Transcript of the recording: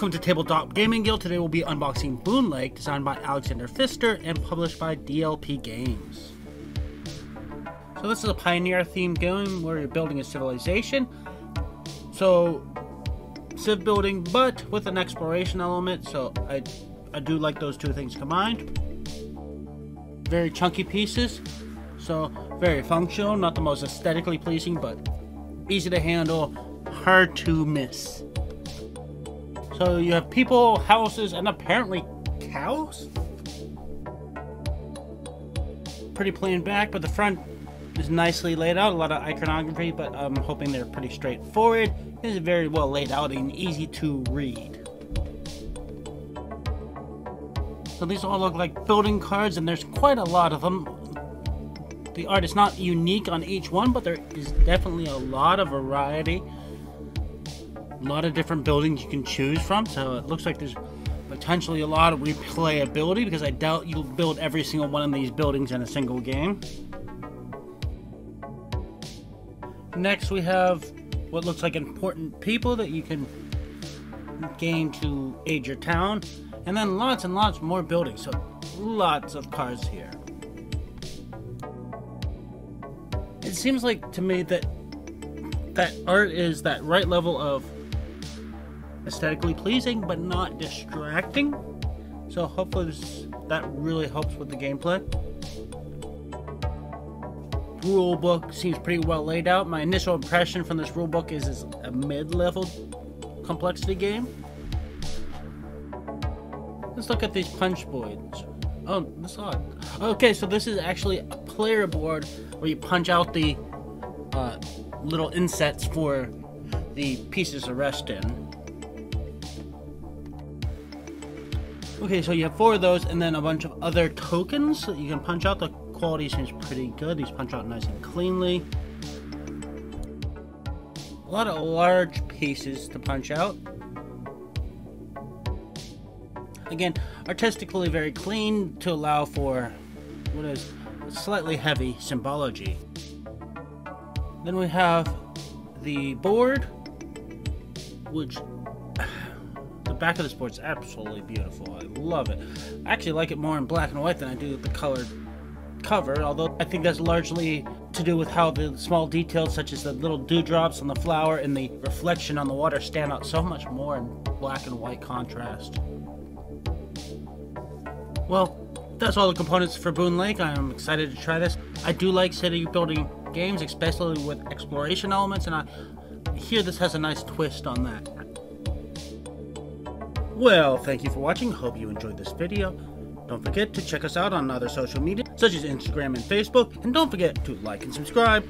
Welcome to Tabletop Gaming Guild. Today we'll be unboxing Boonlake, designed by Alexander Pfister and published by DLP Games. So this is a pioneer-themed game where you're building a civilization. So, civ building, but with an exploration element. So I do like those two things combined. Very chunky pieces, so very functional. Not the most aesthetically pleasing, but easy to handle, hard to miss. So you have people, houses, and apparently cows? Pretty plain back, but the front is nicely laid out. A lot of iconography, but I'm hoping they're pretty straightforward. It is very well laid out and easy to read. So these all look like building cards, and there's quite a lot of them. The art is not unique on each one, but there is definitely a lot of variety. A lot of different buildings you can choose from, so it looks like there's potentially a lot of replayability, because I doubt you'll build every single one of these buildings in a single game. Next we have what looks like important people that you can gain to aid your town, and then lots and lots more buildings, so lots of cards here. It seems like to me that art is that right level of aesthetically pleasing but not distracting, so hopefully that really helps with the gameplay. Rulebook seems pretty well laid out. My initial impression from this rulebook is a mid-level complexity game. Let's look at these punch boards. Oh, that's odd. Okay, so this is actually a player board where you punch out the little insets for the pieces to rest in. Okay, so you have 4 of those, and then a bunch of other tokens that you can punch out. The quality seems pretty good. These punch out nice and cleanly. A lot of large pieces to punch out. Again, artistically very clean to allow for what is slightly heavy symbology. Then we have the board, which the back of this board is absolutely beautiful. I love it. I actually like it more in black and white than I do the colored cover, although I think that's largely to do with how the small details such as the little dewdrops on the flower and the reflection on the water stand out so much more in black and white contrast. Well, that's all the components for Boonlake. I am excited to try this. I do like city building games, especially with exploration elements, and I hear this has a nice twist on that. Well, thank you for watching. Hope you enjoyed this video. Don't forget to check us out on other social media, such as Instagram and Facebook, and don't forget to like and subscribe.